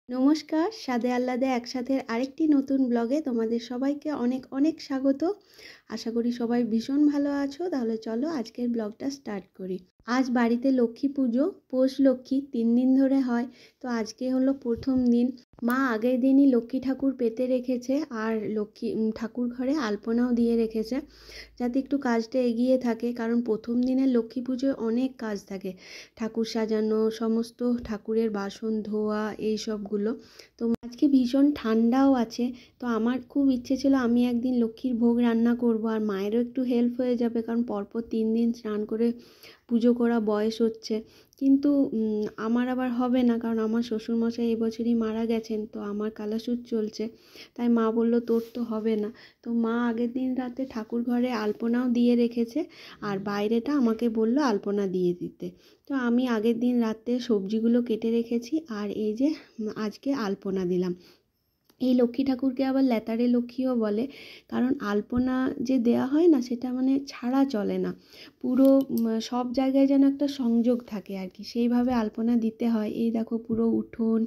নমস্কার, স্বাদে আহ্লাদে একসাথের আরেকটি নতুন ব্লগে তোমাদের সবাইকে অনেক অনেক স্বাগত। আশা করি সবাই ভীষণ ভালো আছো। তাহলে চলো আজকের ব্লগটা স্টার্ট করি। আজ বাড়িতে লক্ষ্মী পুজো, পৌষ লক্ষ্মী 3 দিন ধরে হয়। তো আজকে হলো প্রথম দিন। মা আগের দিনই লক্ষ্মী ঠাকুর পেতে রেখেছে আর লক্ষ্মী ঠাকুর ঘরে আলপনাও দিয়ে রেখেছে, যাতে একটু কাজটা এগিয়ে থাকে। কারণ প্রথম দিনের লক্ষ্মী পুজোয় অনেক কাজ থাকে, ঠাকুর সাজানো, সমস্ত ঠাকুরের বাসন ধোয়া, এই সবগুলো। তো আজকে ভীষণ ঠান্ডাও আছে। তো আমার খুব ইচ্ছে ছিল আমি একদিন লক্ষ্মীর ভোগ রান্না করব, আর মায়েরও একটু হেল্প হয়ে যাবে, কারণ পরপর 3 দিন স্নান করে পুজো করা বয়স হচ্ছে। কিন্তু আমার আবার হবে না, কারণ আমার শ্বশুরমশাই এবছরই মারা গেছেন। তো আমার কালাশুট চলছে, তাই মা বলল তোর তো হবে না। তো মা আগের দিন রাতে ঠাকুর ঘরে আলপনাও দিয়ে রেখেছে, আর বাইরেটা আমাকে বলল আলপনা দিয়ে দিতে। তো আমি আগের দিন রাতে সবজিগুলো কেটে রেখেছি, আর এই যে আজকে আলপনা দিলাম। এই লক্ষ্মী ঠাকুরকে আবার লেতাড়ে লক্ষ্মীও বলে, কারণ আলপনা যে দেয়া হয় না, সেটা মানে ছাড়া চলে না। পুরো সব জায়গায় যেন একটা সংযোগ থাকে আর কি, সেইভাবে আলপনা দিতে হয়। এই দেখো পুরো উঠোন,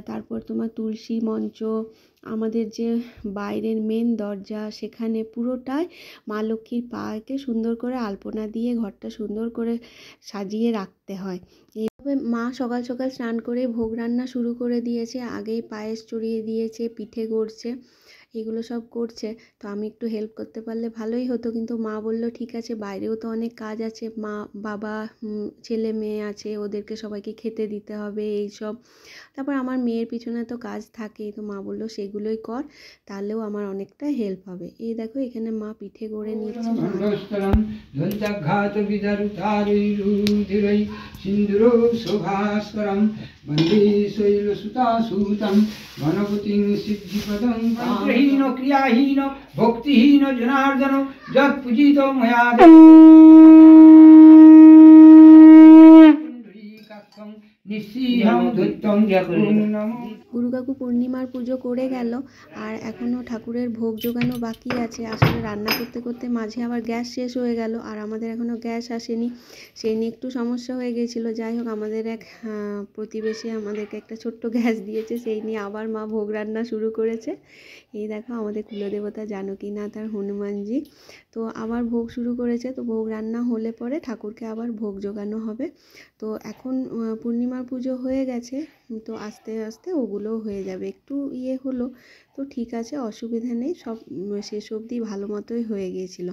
তারপর তোমার তুলসী মঞ্চ, আমাদের যে বাইরের মেন দরজা, সেখানে পুরোটাই মা লক্ষ্মীর পাকে সুন্দর করে আলপনা দিয়ে ঘরটা সুন্দর করে সাজিয়ে রাখতে হয়। এইভাবে মা সকাল সকাল স্নান করে ভোগ রান্না শুরু করে দিয়েছে। আগেই পায়েস চড়িয়ে দিয়েছে, পিঠে গড়ছে, এগুলো সব করছে। তো আমি একটু হেল্প করতে পারলে ভালোই হতো, কিন্তু মা বলল ঠিক আছে, বাইরেও তো অনেক কাজ আছে, মা বাবা ছেলে মেয়ে আছে, ওদেরকে সবাইকে খেতে দিতে হবে, এই সব। তারপর আমার মেয়ের পিছনে তো কাজ থাকেই। তো মা বলল সেগুলোই কর, তাহলেও আমার অনেকটা হেল্প হবে। এই দেখো এখানে মা পিঠে গড়ে নিচ্ছে। সিন্দুরো শোভাস্করম বন্দে শৈলসুতাসুতম গণপতিং সিদ্ধিপদং মন্ত্রহীন ক্রিয়াহীন ভক্তিহীন জনার্দন যৎ পূজিত ময়া গুরু কাকু পূর্ণিমার পুজো করে গেল, আর এখনও ঠাকুরের ভোগ জোগানো বাকি আছে। আসলে রান্না করতে করতে মাঝে আবার গ্যাস শেষ হয়ে গেল, আর আমাদের এখনও গ্যাস আসেনি, সেই নিয়ে একটু সমস্যা হয়ে গেছিলো। যাই হোক, আমাদের এক প্রতিবেশী আমাদেরকে একটা ছোট্ট গ্যাস দিয়েছে, সেই নিয়ে আবার মা ভোগ রান্না শুরু করেছে। এই দেখো আমাদের কুলদেবতা জানকীনাথ আর হনুমানজি, তো আবার ভোগ শুরু করেছে। তো ভোগ রান্না হলে পরে ঠাকুরকে আবার ভোগ জোগানো হবে। তো এখন পূর্ণিমার পুজো হয়ে গেছে, তো আস্তে আস্তে ওগুলোও হয়ে যাবে। একটু হলো, তো ঠিক আছে, অসুবিধা নেই, সব শেষ অবধি ভালো মতোই হয়ে গিয়েছিল।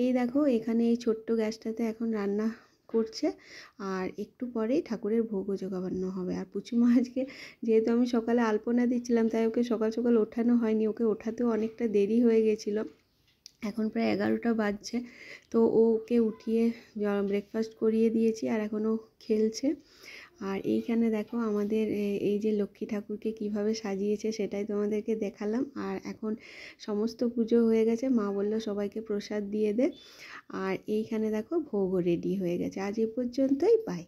এই দেখো এখানে এই ছোট্ট গ্যাসটাতে এখন রান্না করছে, আর একটু পরেই ঠাকুরের ভোগও জোগানো হবে। আর পুচুমা আজকে, যেহেতু আমি সকালে আলপনা দিচ্ছিলাম, তাই ওকে সকাল সকাল ওঠানো হয়নি, ওকে ওঠাতেও অনেকটা দেরি হয়ে গেছিলো। এখন প্রায় 11টা বাজছে। তো ওকে উঠিয়ে ব্রেকফাস্ট করিয়ে দিয়েছি, আর এখনও খেলছে। আর এইখানে দেখো আমাদের এই যে লক্ষ্মী ঠাকুরকে কিভাবে সাজিয়েছে সেটাই তোমাদেরকে দেখালাম। আর এখন সমস্ত পুজো হয়ে গেছে, মা বলল সবাইকে প্রসাদ দিয়ে দে। আর এইখানে দেখো ভোগও রেডি হয়ে গেছে। আজ এ পর্যন্তই, বাই।